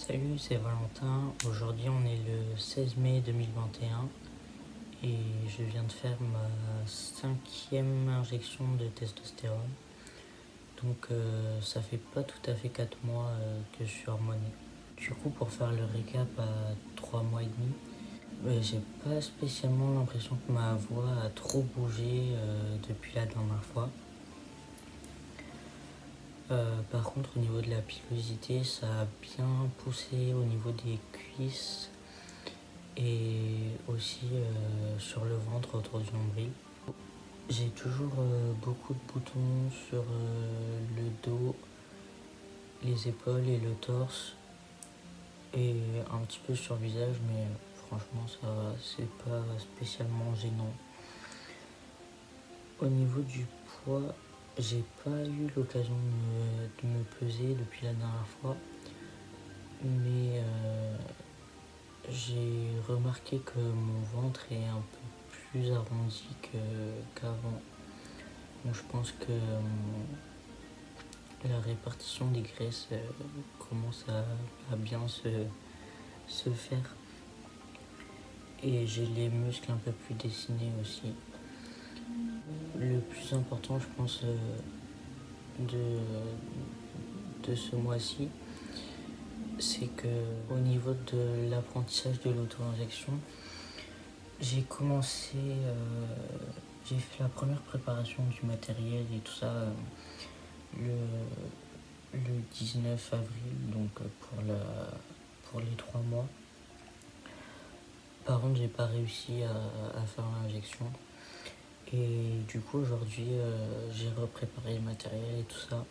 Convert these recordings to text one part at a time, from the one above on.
Salut, c'est Valentin. Aujourd'hui, on est le 16 mai 2021 et je viens de faire ma 5e injection de testostérone. Donc, ça fait pas tout à fait 4 mois que je suis hormoné. Du coup, pour faire le récap à 3 mois et demi, j'ai pas spécialement l'impression que ma voix a trop bougé depuis la dernière fois. Par contre, au niveau de la pilosité, ça a bien poussé au niveau des cuisses et aussi sur le ventre autour du nombril. J'ai toujours beaucoup de boutons sur le dos, les épaules et le torse et un petit peu sur le visage, mais franchement ça va, c'est pas spécialement gênant. Au niveau du poids, j'ai pas eu l'occasion de me peser depuis la dernière fois, mais j'ai remarqué que mon ventre est un peu plus arrondi qu'avant. Donc je pense que la répartition des graisses commence à bien se faire. Et j'ai les muscles un peu plus dessinés aussi. Le plus important, je pense, de ce mois-ci, c'est que au niveau de l'apprentissage de l'auto-injection, j'ai commencé, j'ai fait la première préparation du matériel et tout ça le 19 avril, donc pour les 3 mois. Par contre, j'ai pas réussi à faire l'injection. Et du coup, aujourd'hui, j'ai repréparé le matériel et tout ça.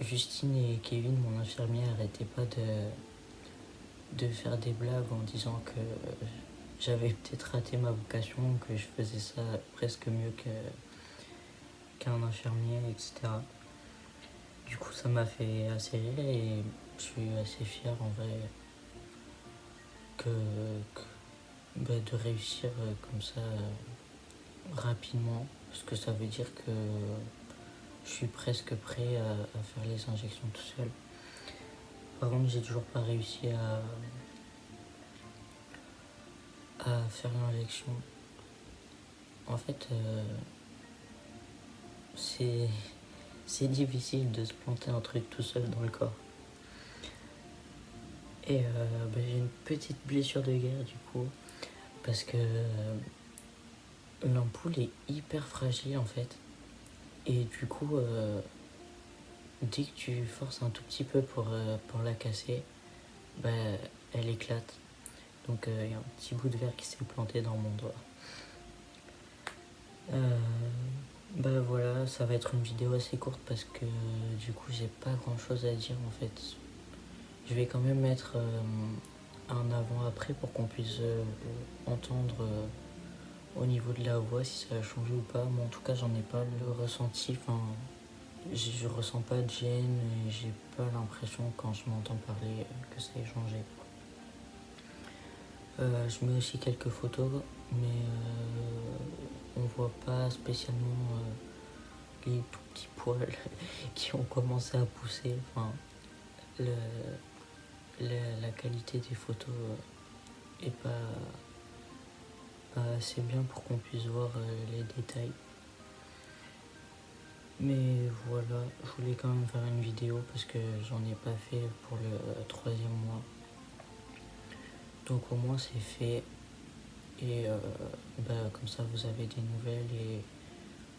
Justine et Kevin, mon infirmier, arrêtaient pas de faire des blagues en disant que j'avais peut-être raté ma vocation, que je faisais ça presque mieux qu'un infirmier, etc. Du coup, ça m'a fait assez rire et je suis assez fier en vrai de réussir comme ça rapidement, parce que ça veut dire que je suis presque prêt à faire les injections tout seul. Par contre, j'ai toujours pas réussi à faire l'injection. En fait, c'est difficile de se planter un truc tout seul dans le corps. Et j'ai une petite blessure de guerre du coup, parce que l'ampoule est hyper fragile en fait. Et du coup, dès que tu forces un tout petit peu pour la casser, elle éclate. Donc il y a un petit bout de verre qui s'est planté dans mon doigt. Voilà, ça va être une vidéo assez courte parce que du coup j'ai pas grand chose à dire en fait. Je vais quand même mettre un avant-après pour qu'on puisse entendre au niveau de la voix si ça a changé ou pas. Mais en tout cas j'en ai pas le ressenti, enfin je ressens pas de gêne et j'ai pas l'impression quand je m'entends parler que ça ait changé. Je mets aussi quelques photos, mais on voit pas spécialement les tout petits poils qui ont commencé à pousser. Enfin, la qualité des photos est pas assez bien pour qu'on puisse voir les détails. Mais voilà, je voulais quand même faire une vidéo parce que j'en ai pas fait pour le 3e mois. Donc au moins c'est fait. Et comme ça vous avez des nouvelles et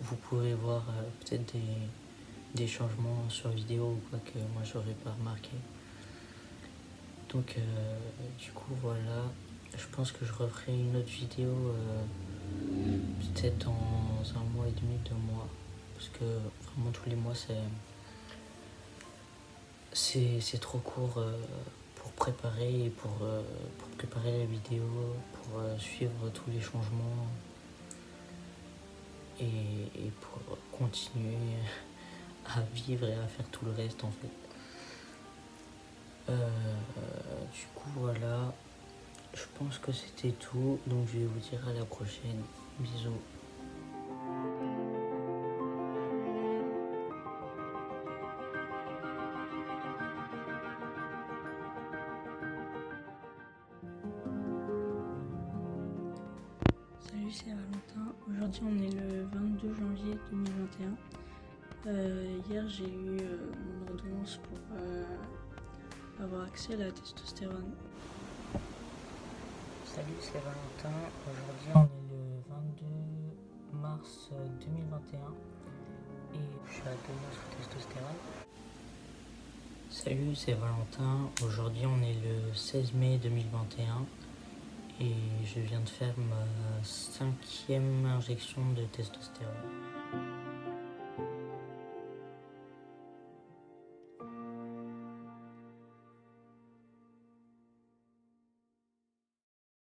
vous pourrez voir peut-être des changements sur vidéo ou quoi que moi j'aurais pas remarqué. Donc du coup voilà, je pense que je referai une autre vidéo peut-être dans 1 mois et demi, 2 mois, parce que vraiment tous les mois c'est trop court pour préparer et pour préparer la vidéo, pour suivre tous les changements et pour continuer à vivre et à faire tout le reste en fait. Du coup voilà, je pense que c'était tout, donc je vais vous dire à la prochaine. Bisous. Aujourd'hui on est le 22 janvier 2021. Hier j'ai eu mon ordonnance pour avoir accès à la testostérone. Salut, c'est Valentin. Aujourd'hui on est le 22 mars 2021 et je suis à 2 mois sous testostérone. Salut, c'est Valentin. Aujourd'hui on est le 16 mai 2021 et je viens de faire ma 5e injection de testostérone.